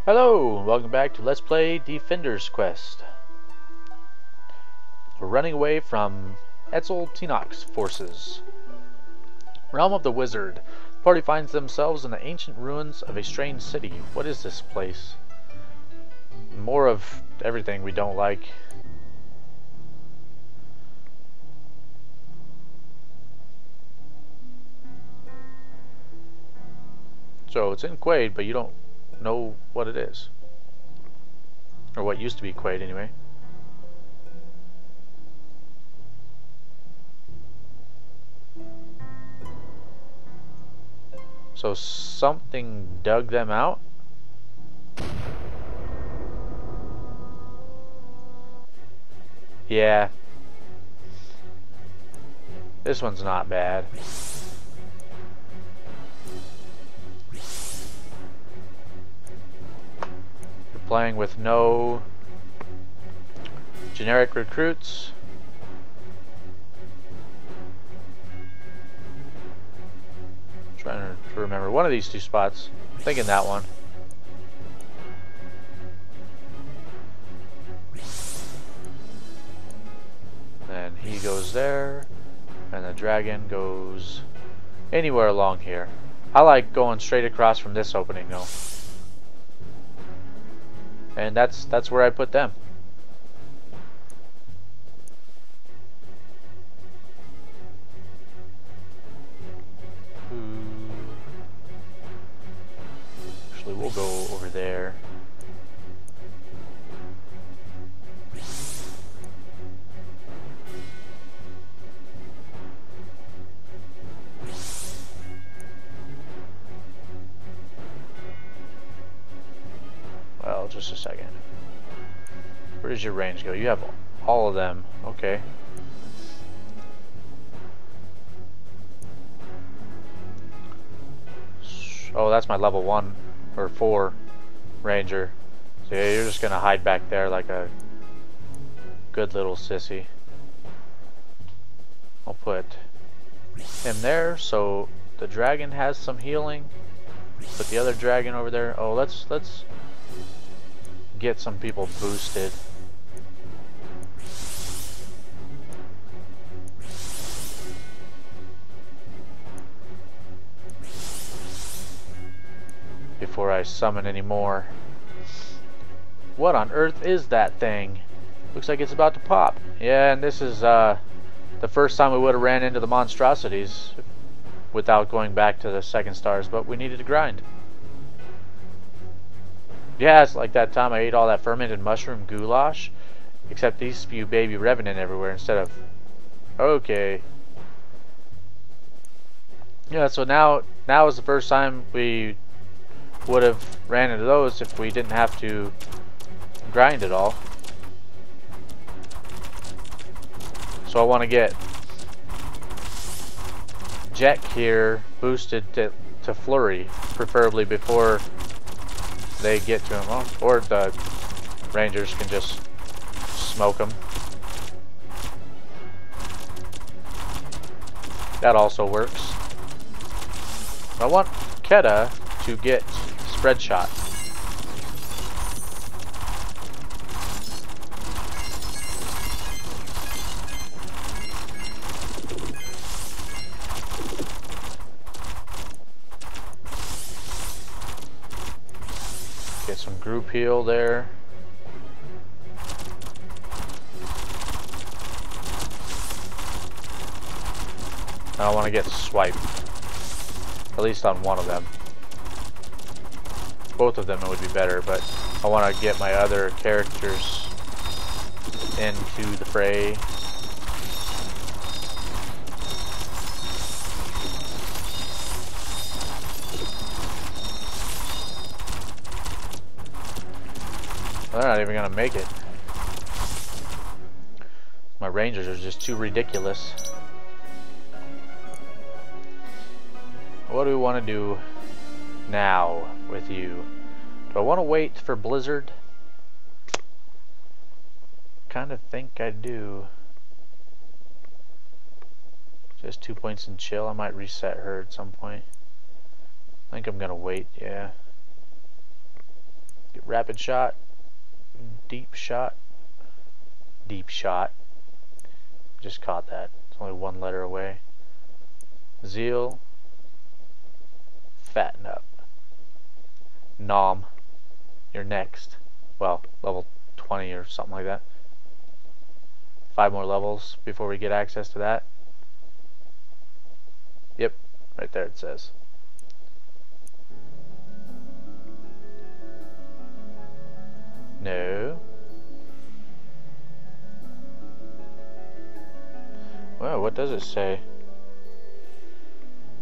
Hello, and welcome back to Let's Play Defender's Quest. We're running away from Eztli's forces. Realm of the Wizard. The party finds themselves in the ancient ruins of a strange city. What is this place? More of everything we don't like. So it's in Quaid, but you don't know what it is. Or what used to be Quaid anyway. So something dug them out? Yeah. This one's not bad. Playing with no generic recruits. Trying to remember one of these two spots. I'm thinking that one. Then he goes there, and the dragon goes anywhere along here. I like going straight across from this opening though. And that's where I put them. Actually, we'll go over there. Well, just a second. Where does your range go? You have all of them. Okay. Oh, that's my level 1 or 4 ranger. So yeah, you're just gonna hide back there like a good little sissy. I'll put him there so the dragon has some healing. Put the other dragon over there. Oh, let's get some people boosted. Before I summon any more. What on earth is that thing? Looks like it's about to pop. Yeah, and this is the first time we would have ran into the monstrosities without going back to the second stars, but we needed to grind. Yeah, it's like that time I ate all that fermented mushroom goulash, except these spew baby revenant everywhere instead of... Okay. Yeah, so now is the first time we would have ran into those if we didn't have to grind it all. So I want to get Jack here boosted to flurry, preferably before they get to him. Well, or the rangers can just smoke him. That also works. I want Keta to get spread shot. Get some group heal there. I want to get swiped. At least on one of them. Both of them it would be better, but I want to get my other characters into the fray. They're not even gonna make it. My rangers are just too ridiculous. What do we want to do now with you? Do I want to wait for Blizzard? Kind of think I do. Just 2 points in chill. I might reset her at some point. I think I'm gonna wait, yeah. rapid shot, deep shot, deep shot. Just caught that. It's only one letter away. Zeal, fatten up. Nom, you're next. Well, level 20 or something like that. 5 more levels before we get access to that. Yep, right there it says. No. Well, what does it say?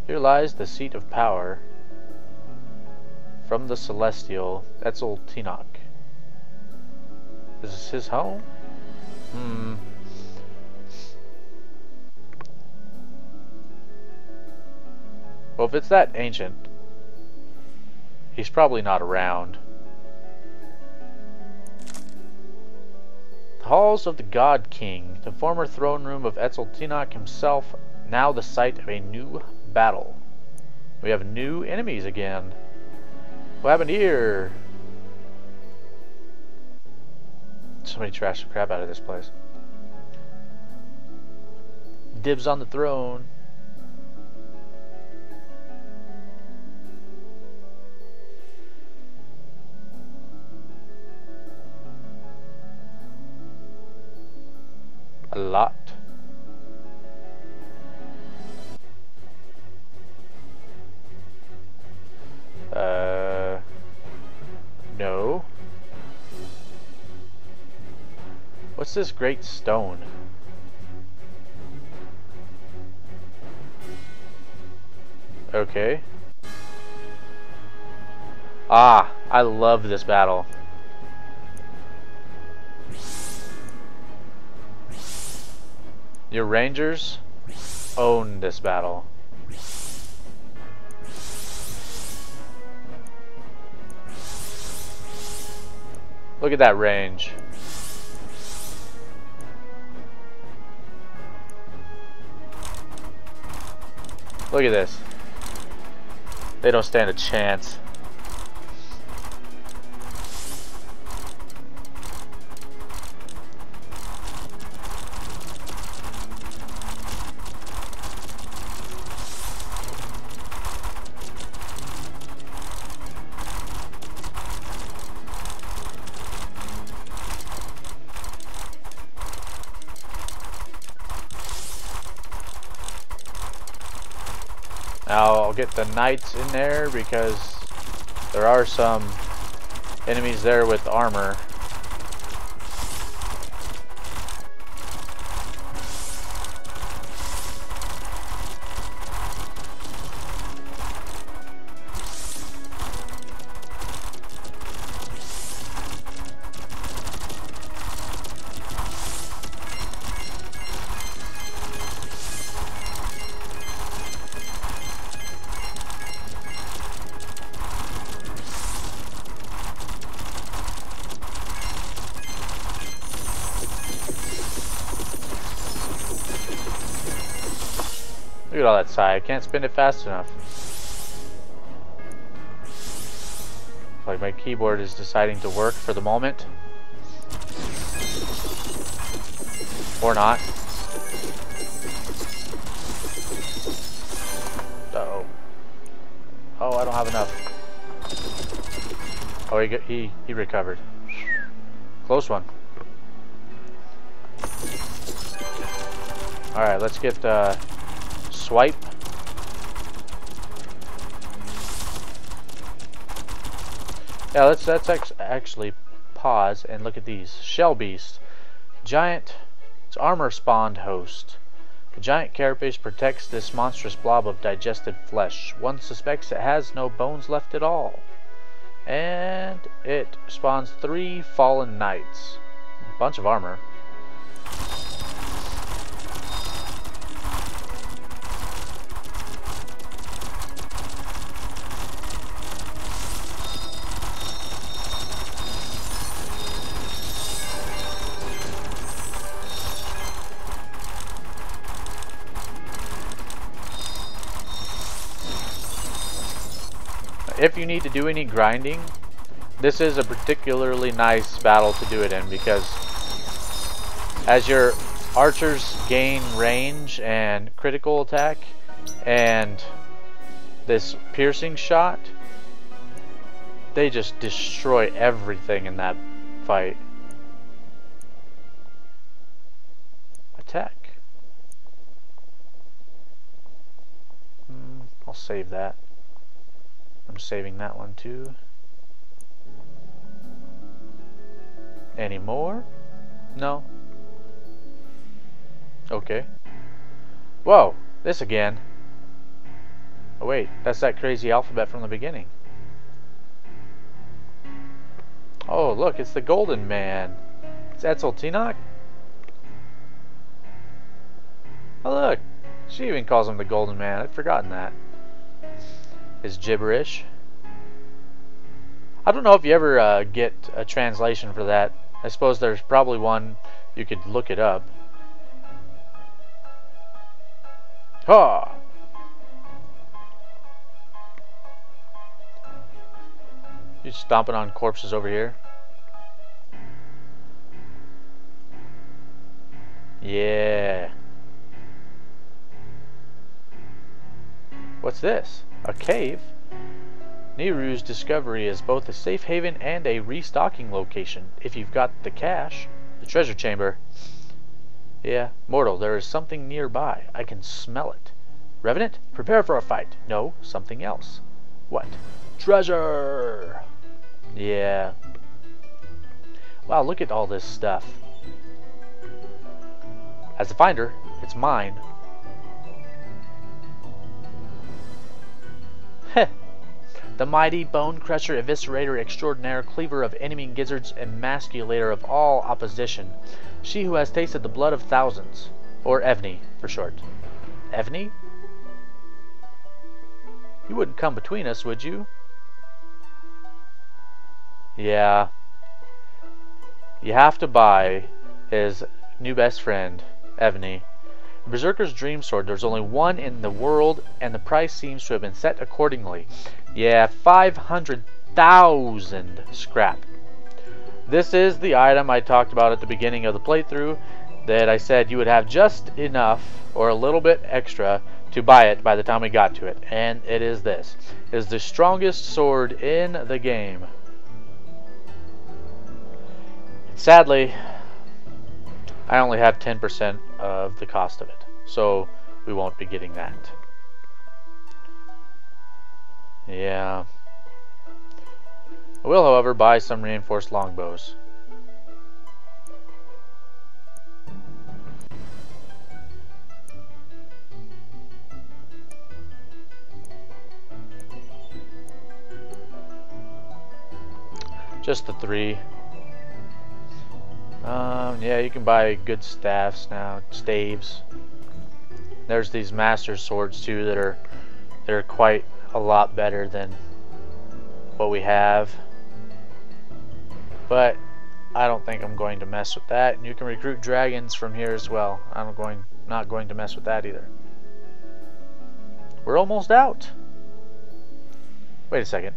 Here lies the seat of power from the celestial Eztli. Is this his home? Well, if it's that ancient, he's probably not around. The halls of the God King, the former throne room of Eztli himself, now the site of a new battle. We have new enemies again. What happened here? Somebody trashed the crap out of this place. Dibs on the throne. A lot. No. What's this great stone? Okay. Ah, I love this battle. Your rangers own this battle. Look at that range. Look at this. They don't stand a chance. Now I'll get the knights in there because there are some enemies there with armor. Look at all that side. I can't spin it fast enough. Like my keyboard is deciding to work for the moment. Or not. Uh-oh. Oh, I don't have enough. Oh, he recovered. Close one. Alright, let's get swipe. Yeah, let's actually pause and look at these. Shell beast. Giant. It's armor spawned host. The giant carapace protects this monstrous blob of digested flesh. One suspects it has no bones left at all. And it spawns 3 fallen knights. Bunch of armor. If you need to do any grinding, This is a particularly nice battle to do it in because as your archers gain range and critical attack and this piercing shot, they just destroy everything in that fight. Attack. I'll save that. I'm saving that one too. Any more? No. Okay. Whoa, this again. Oh wait, that's that crazy alphabet from the beginning. Oh look, it's the Golden Man. It's Eztli. Oh look, she even calls him the Golden Man. I'd forgotten that. Is gibberish. I don't know if you ever get a translation for that. I suppose there's probably one. You could look it up. Ha! You stomping on corpses over here? Yeah. What's this? A cave? Neru's discovery is both a safe haven and a restocking location, if you've got the cash. The treasure chamber. Yeah, mortal, there is something nearby. I can smell it. Revenant, prepare for a fight. No, something else. What? Treasure! Yeah. Wow, look at all this stuff. As the finder, it's mine. Heh. The mighty bone crusher, eviscerator extraordinaire, cleaver of enemy gizzards, emasculator of all opposition. She who has tasted the blood of thousands. Or Evni, for short. Evni? You wouldn't come between us, would you? Yeah. You have to buy his new best friend, Evni. Berserker's Dream Sword, there's only one in the world, and the price seems to have been set accordingly. Yeah, 500,000 scrap. This is the item I talked about at the beginning of the playthrough, that I said you would have just enough, or a little bit extra, to buy it by the time we got to it. And it is this. It is the strongest sword in the game. Sadly, I only have 10% of the cost of it, so we won't be getting that. Yeah. I will, however, buy some reinforced longbows. Just the 3. Yeah, you can buy good staffs now, staves. There's these master swords too that are quite a lot better than what we have. But I don't think I'm going to mess with that. And you can recruit dragons from here as well. I'm not going to mess with that either. We're almost out. Wait a second.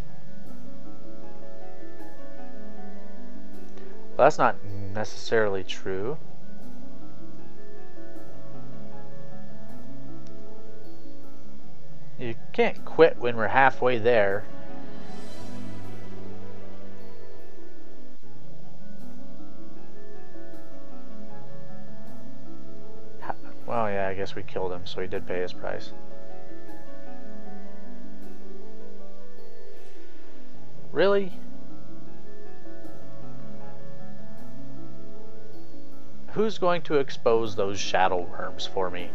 Well, that's not necessarily true. You can't quit when we're halfway there. Well, yeah, I guess we killed him, so he did pay his price. Really? Who's going to expose those shadow worms for me?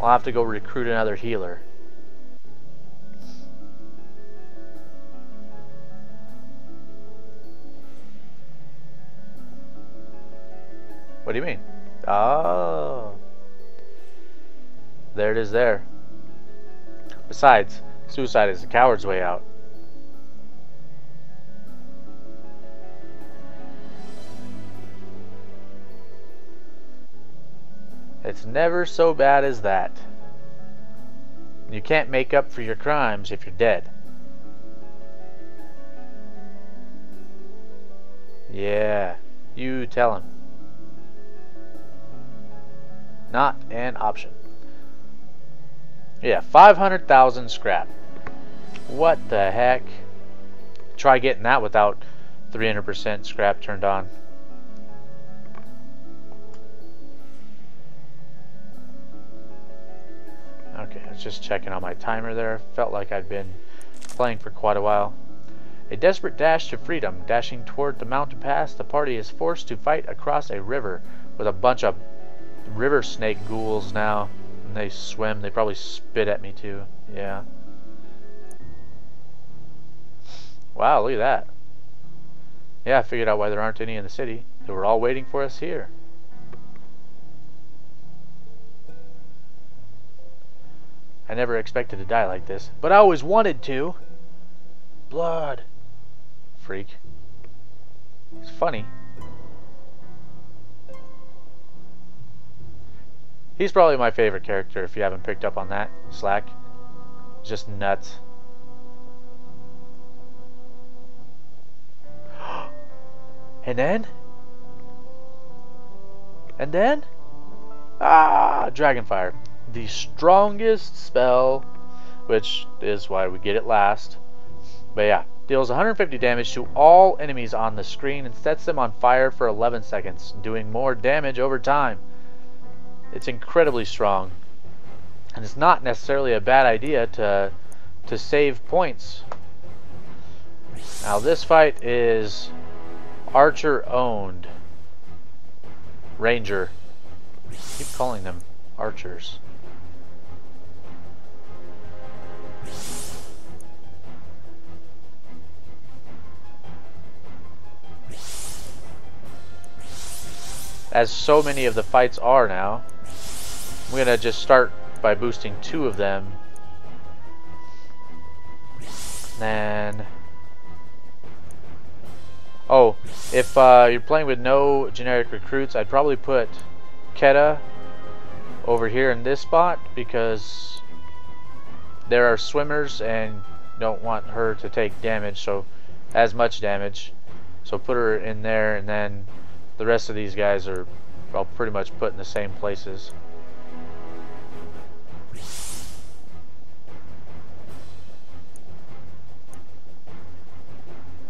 I'll have to go recruit another healer. What do you mean? Oh. There it is there. Besides, suicide is a coward's way out. It's never so bad as that. You can't make up for your crimes if you're dead. Yeah, you tell him. Not an option. Yeah, 500,000 scrap. What the heck? Try getting that without 300% scrap turned on. Okay, I was just checking on my timer there. Felt like I'd been playing for quite a while. A desperate dash to freedom. Dashing toward the mountain pass, the party is forced to fight across a river with a bunch of river snake ghouls now. And they swim. They probably spit at me too. Yeah. Wow, look at that. Yeah, I figured out why there aren't any in the city. They were all waiting for us here. I never expected to die like this, but I always wanted to. Blood. Freak. It's funny. He's probably my favorite character if you haven't picked up on that. Slack. Just nuts. And then? And then? Ah! Dragonfire. The strongest spell, which is why we get it last. But yeah, deals 150 damage to all enemies on the screen and sets them on fire for 11 seconds, doing more damage over time. It's incredibly strong, and it's not necessarily a bad idea to save points. Now this fight is archer owned. Ranger. I keep calling them archers. As so many of the fights are now, I'm gonna just start by boosting 2 of them. Then, oh, if you're playing with no generic recruits, I'd probably put Keta over here in this spot because there are swimmers and don't want her to take damage, so as much damage. So put her in there, and then the rest of these guys are all pretty much put in the same places.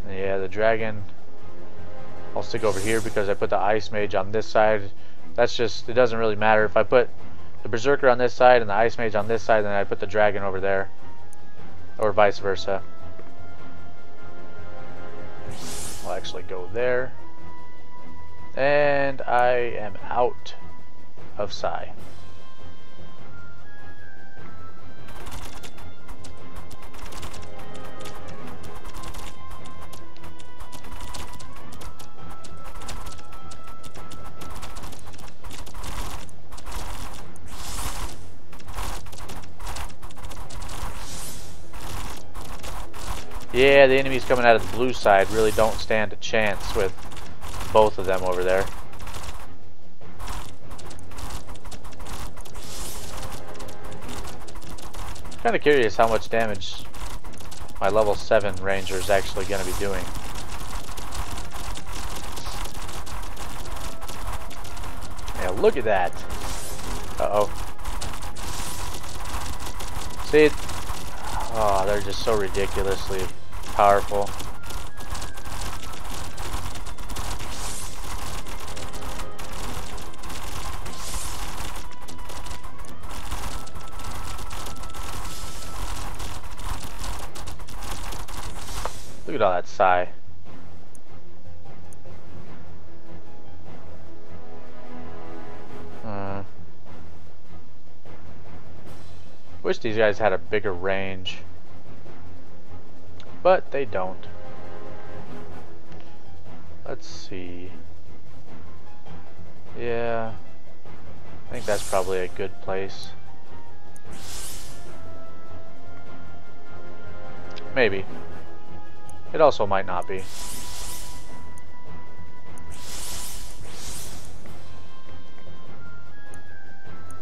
Yeah, the dragon I'll stick over here because I put the ice mage on this side. That's just, it doesn't really matter. If I put the berserker on this side and the ice mage on this side, then I put the dragon over there, or vice versa. I'll actually go there. And I am out of psi. Yeah, the enemies coming out of the blue side really don't stand a chance with both of them over there. Kind of curious how much damage my level 7 ranger is actually going to be doing. Yeah, look at that. Uh-oh. See, oh, they're just so ridiculously powerful. Look at all that psi. Wish these guys had a bigger range, but they don't. Let's see. Yeah, I think that's probably a good place. Maybe. It also might not be.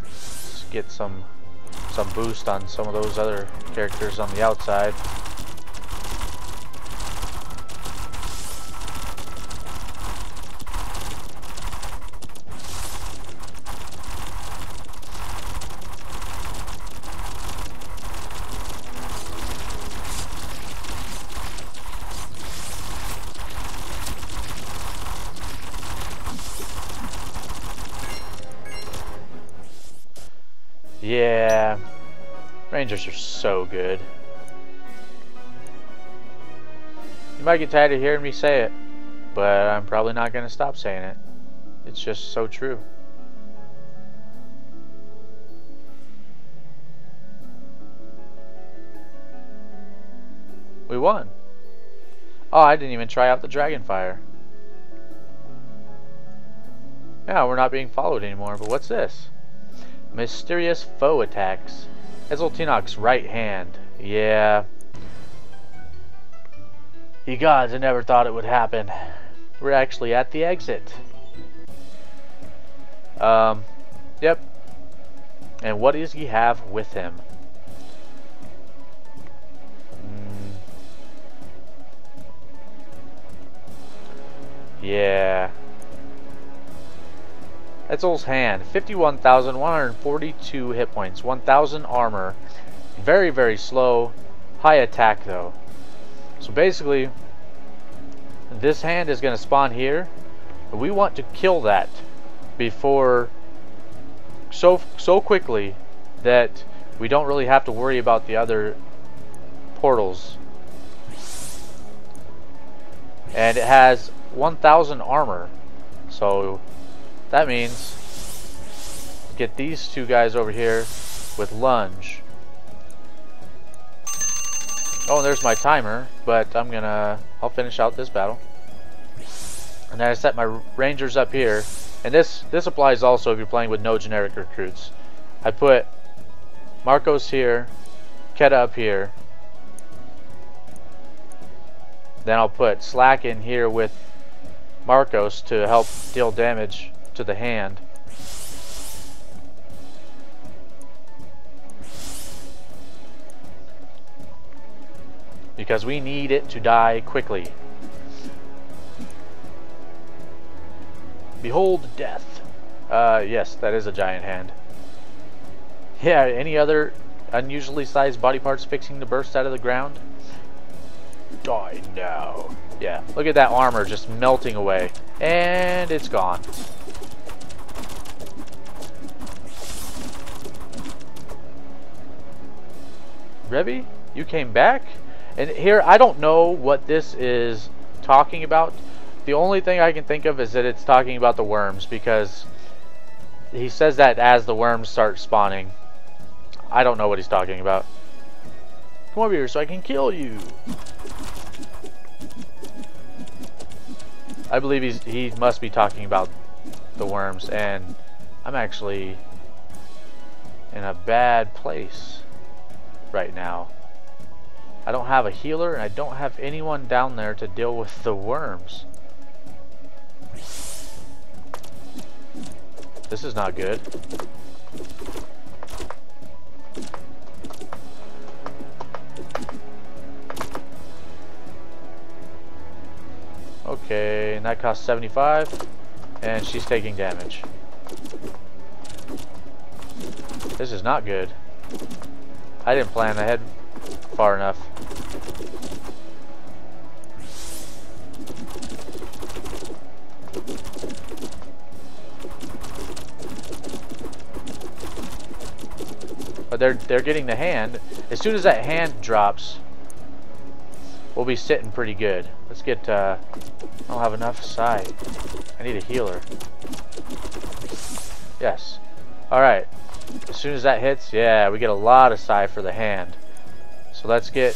Let's get some boost on some of those other characters on the outside. Yeah, Rangers are so good. You might get tired of hearing me say it, but I'm probably not going to stop saying it. It's just so true. We won. Oh, I didn't even try out the Dragonfire. Yeah, we're not being followed anymore, but what's this? Mysterious foe attacks. Eztli's right hand. Yeah. Ye gods, I never thought it would happen. We're actually at the exit. Yep. And what does he have with him? Yeah. Eztli's hand. 51,142 hit points. 1,000 armor. Very, very slow. High attack though. So basically, this hand is going to spawn here. We want to kill that before so quickly that we don't really have to worry about the other portals. And it has 1,000 armor, so that means get these two guys over here with lunge. Oh, and there's my timer, but I'll finish out this battle. And then I set my rangers up here, and this applies also if you're playing with no generic recruits. I put Marcos here, Keta up here, then I'll put Slack in here with Marcos to help deal damage to the hand. Because we need it to die quickly. Behold death. Yes, that is a giant hand. Yeah, any other unusually sized body parts fixing to burst out of the ground? Die now. Yeah, look at that armor just melting away. And it's gone. Revi, you came back? And here, I don't know what this is talking about. The only thing I can think of is that it's talking about the worms, because he says that as the worms start spawning. I don't know what he's talking about. Come over here so I can kill you. I believe he must be talking about the worms, and I'm actually in a bad place right now. I don't have a healer, and I don't have anyone down there to deal with the worms. This is not good. Okay, and that costs 75, and she's taking damage. This is not good. I didn't plan ahead far enough. But they're getting the hand. As soon as that hand drops, we'll be sitting pretty good. Let's get, I don't have enough psi. I need a healer. Yes. Alright. As soon as that hits, yeah, we get a lot of psi for the hand. So let's get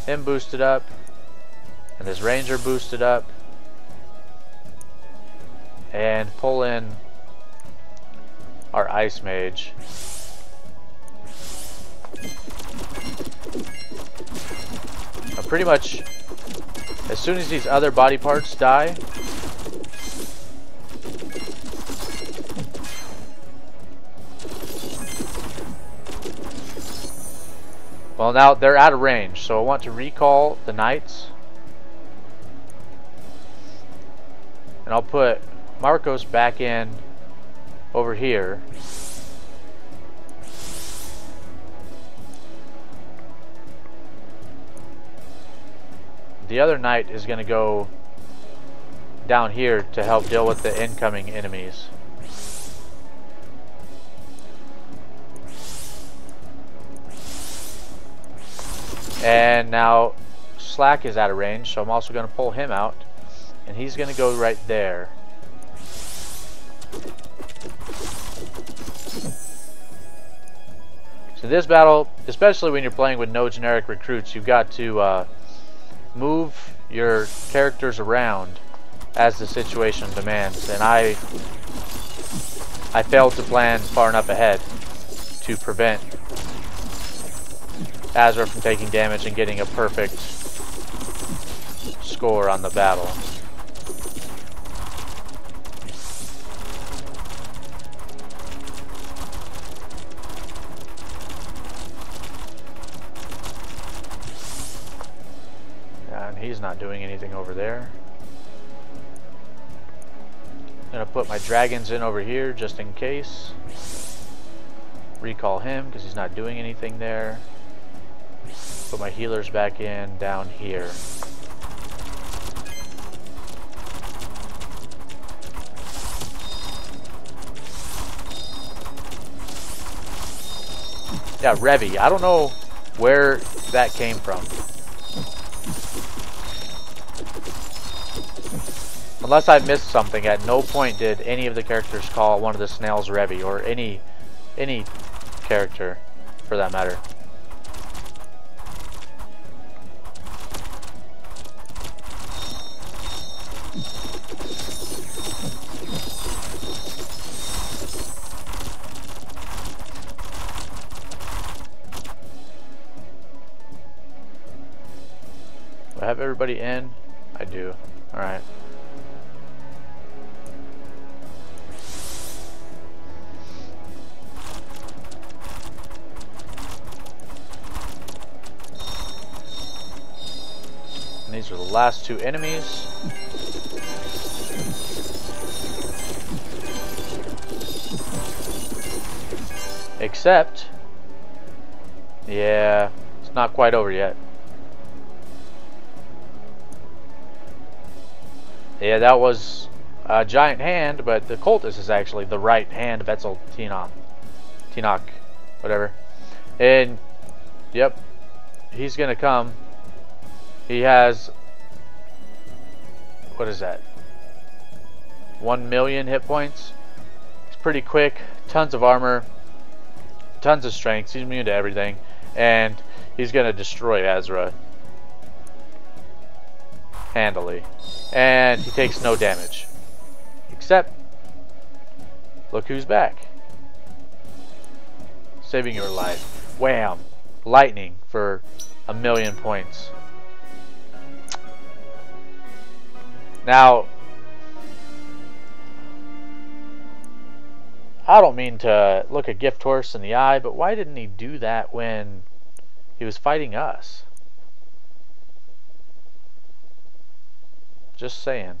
him boosted up. And this ranger boosted up. And pull in our ice mage. Pretty much as soon as these other body parts die, well, now they're out of range, so I want to recall the knights, and I'll put Marcos back in over here. The other knight is going to go down here to help deal with the incoming enemies. And now Slack is out of range, so I'm also going to pull him out. And he's going to go right there. So this battle, especially when you're playing with no generic recruits, you've got to move your characters around as the situation demands. And I failed to plan far enough ahead to prevent Azra from taking damage and getting a perfect score on the battle. And he's not doing anything over there. I'm gonna put my dragons in over here just in case. Recall him because he's not doing anything there. Put my healers back in down here. Yeah, Revi. I don't know where that came from. Unless I missed something, at no point did any of the characters call one of the snails Revi, or any character for that matter. Do I have everybody in? I do. Alright. And these are the last two enemies. Except, yeah, it's not quite over yet. Yeah, that was a giant hand, but the cultist is actually the right hand of Eztli Tinoch, whatever. And, yep, he's gonna come. He has, what is that? 1 million hit points. He's pretty quick, tons of armor, tons of strength. He's immune to everything, and he's gonna destroy Azra handily. And he takes no damage. Except, look who's back. Saving your life. Wham! Lightning for 1 million points. Now, I don't mean to look a gift horse in the eye, but why didn't he do that when he was fighting us? Just saying.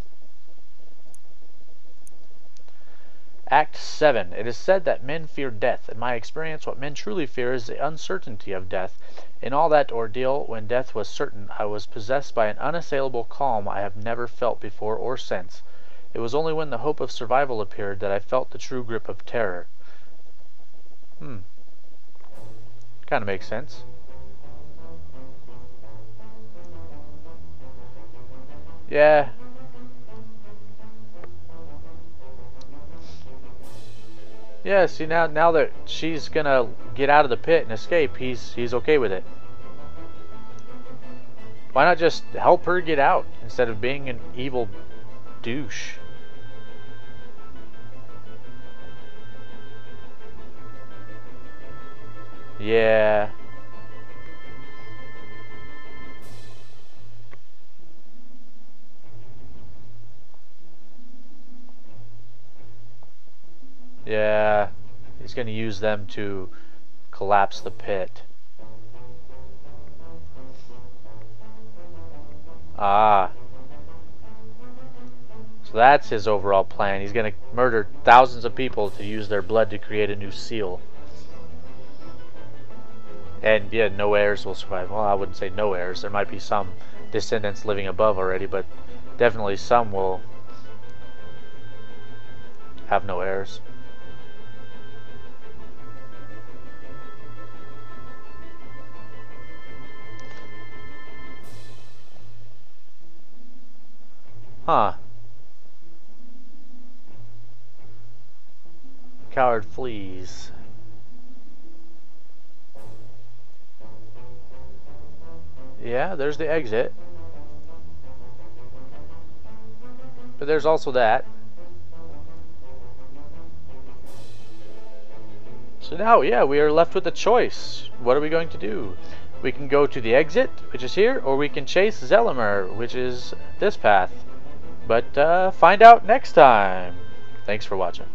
Act 7. It is said that men fear death. In my experience, what men truly fear is the uncertainty of death. In all that ordeal, when death was certain, I was possessed by an unassailable calm I have never felt before or since. It was only when the hope of survival appeared that I felt the true grip of terror. Kind of makes sense. Yeah. Yeah, see now that she's gonna get out of the pit and escape, he's okay with it. Why not just help her get out instead of being an evil douche? Yeah. Yeah, he's going to use them to collapse the pit. Ah. So that's his overall plan. He's going to murder thousands of people to use their blood to create a new seal. And yeah, no heirs will survive. Well, I wouldn't say no heirs. There might be some descendants living above already, but definitely some will have no heirs. Huh. Coward flees. Yeah, there's the exit. But there's also that. So now, yeah, we are left with a choice. What are we going to do? We can go to the exit, which is here, or we can chase Zelimer, which is this path. But find out next time. Thanks for watching.